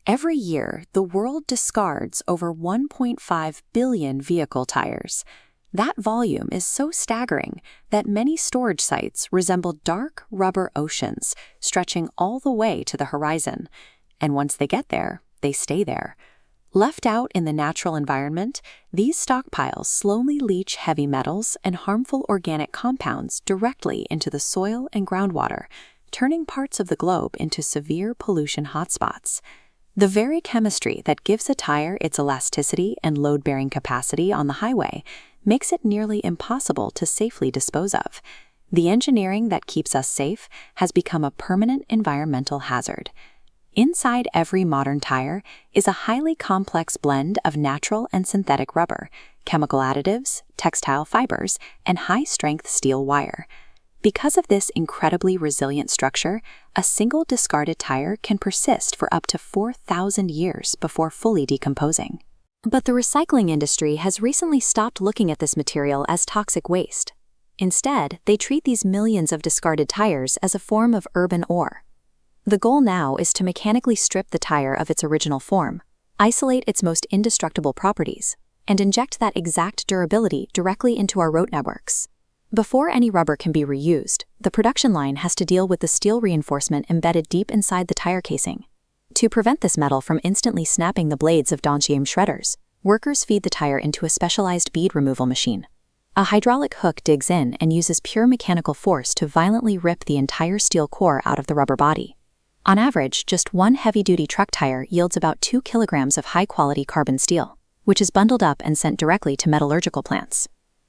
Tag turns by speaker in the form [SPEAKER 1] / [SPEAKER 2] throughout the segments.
[SPEAKER 1] Every year, the world discards over 1.5 billion vehicle tires. That volume is so staggering that many storage sites resemble dark rubber oceans stretching all the way to the horizon. And once they get there, they stay there. Left out in the natural environment, these stockpiles slowly leach heavy metals and harmful organic compounds directly into the soil and groundwater, turning parts of the globe into severe pollution hotspots. The very chemistry that gives a tire its elasticity and load-bearing capacity on the highway makes it nearly impossible to safely dispose of. The engineering that keeps us safe has become a permanent environmental hazard. Inside every modern tire is a highly complex blend of natural and synthetic rubber, chemical additives, textile fibers, and high-strength steel wire. Because of this incredibly resilient structure, a single discarded tire can persist for up to 4,000 years before fully decomposing. But the recycling industry has recently stopped looking at this material as toxic waste. Instead, they treat these millions of discarded tires as a form of urban ore. The goal now is to mechanically strip the tire of its original form, isolate its most indestructible properties, and inject that exact durability directly into our road networks. Before any rubber can be reused, the production line has to deal with the steel reinforcement embedded deep inside the tire casing. To prevent this metal from instantly snapping the blades of Dongxiam shredders, workers feed the tire into a specialized bead removal machine. A hydraulic hook digs in and uses pure mechanical force to violently rip the entire steel core out of the rubber body. On average, just one heavy-duty truck tire yields about 2 kilograms of high-quality carbon steel, which is bundled up and sent directly to metallurgical plants.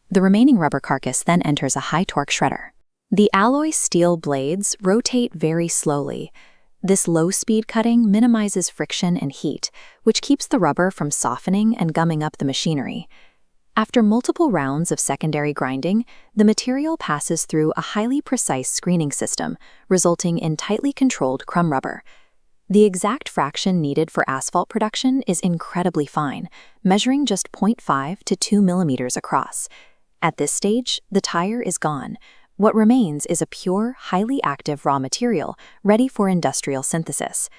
[SPEAKER 1] The remaining rubber carcass then enters a high-torque shredder. The alloy steel blades rotate very slowly. This low-speed cutting minimizes friction and heat, which keeps the rubber from softening and gumming up the machinery. After multiple rounds of secondary grinding, the material passes through a highly precise screening system, resulting in tightly controlled crumb rubber. The exact fraction needed for asphalt production is incredibly fine, measuring just 0.5 to 2 millimeters across. At this stage, the tire is gone. What remains is a pure, highly active raw material ready for industrial synthesis.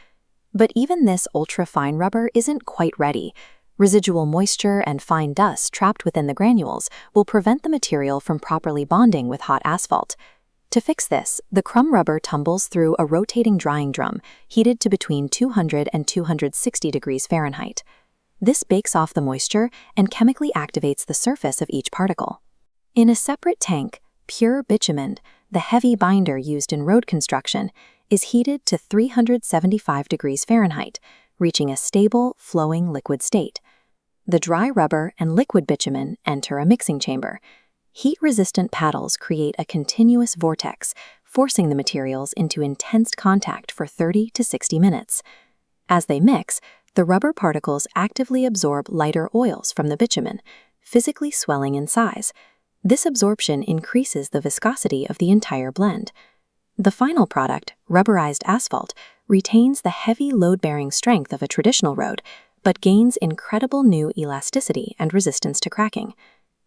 [SPEAKER 1] But even this ultra-fine rubber isn't quite ready. Residual moisture and fine dust trapped within the granules will prevent the material from properly bonding with hot asphalt. To fix this, the crumb rubber tumbles through a rotating drying drum heated to between 200 and 260 degrees Fahrenheit. This bakes off the moisture and chemically activates the surface of each particle. In a separate tank, pure bitumen, the heavy binder used in road construction, is heated to 375 degrees Fahrenheit, reaching a stable, flowing liquid state. The dry rubber and liquid bitumen enter a mixing chamber. Heat-resistant paddles create a continuous vortex, forcing the materials into intense contact for 30 to 60 minutes. As they mix, the rubber particles actively absorb lighter oils from the bitumen, physically swelling in size. This absorption increases the viscosity of the entire blend. The final product, rubberized asphalt, retains the heavy load-bearing strength of a traditional road, but gains incredible new elasticity and resistance to cracking.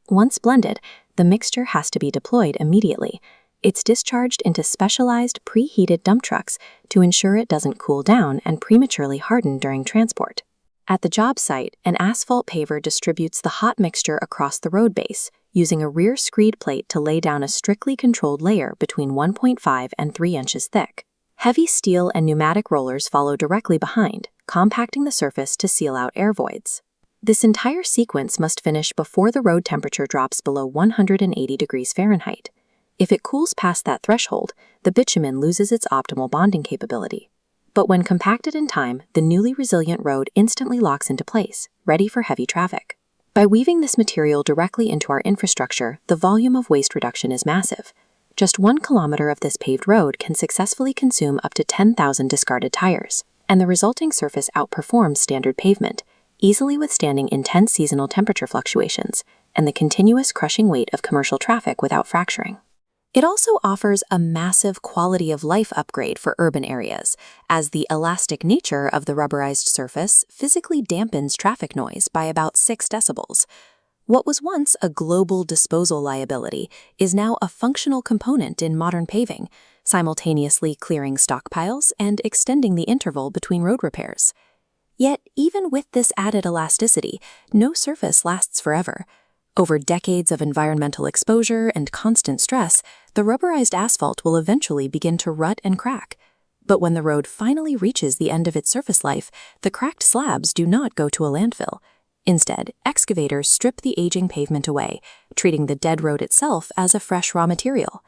[SPEAKER 1] Once blended, the mixture has to be deployed immediately. It's discharged into specialized preheated dump trucks to ensure it doesn't cool down and prematurely harden during transport. At the job site, an asphalt paver distributes the hot mixture across the road base, using a rear screed plate to lay down a strictly controlled layer between 1.5 and 3 inches thick. Heavy steel and pneumatic rollers follow directly behind, compacting the surface to seal out air voids. This entire sequence must finish before the road temperature drops below 180 degrees Fahrenheit. If it cools past that threshold, the bitumen loses its optimal bonding capability. But when compacted in time, the newly resilient road instantly locks into place, ready for heavy traffic. By weaving this material directly into our infrastructure, the volume of waste reduction is massive. Just 1 kilometer of this paved road can successfully consume up to 10,000 discarded tires, and the resulting surface outperforms standard pavement, easily withstanding intense seasonal temperature fluctuations and the continuous crushing weight of commercial traffic without fracturing. It also offers a massive quality of life upgrade for urban areas, as the elastic nature of the rubberized surface physically dampens traffic noise by about 6 decibels. What was once a global disposal liability is now a functional component in modern paving, simultaneously clearing stockpiles and extending the interval between road repairs. Yet, even with this added elasticity, no surface lasts forever. Over decades of environmental exposure and constant stress, the rubberized asphalt will eventually begin to rut and crack. But when the road finally reaches the end of its surface life, the cracked slabs do not go to a landfill. Instead, excavators strip the aging pavement away, treating the dead road itself as a fresh raw material.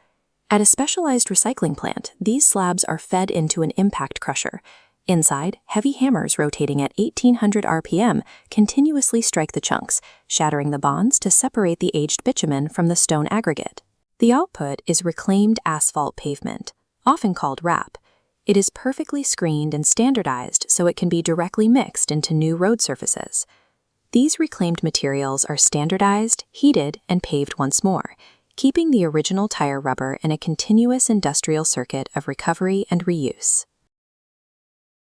[SPEAKER 1] At a specialized recycling plant, these slabs are fed into an impact crusher. Inside, heavy hammers rotating at 1800 RPM continuously strike the chunks, shattering the bonds to separate the aged bitumen from the stone aggregate. The output is reclaimed asphalt pavement, often called RAP. It is perfectly screened and standardized so it can be directly mixed into new road surfaces. These reclaimed materials are standardized, heated, and paved once more, keeping the original tire rubber in a continuous industrial circuit of recovery and reuse.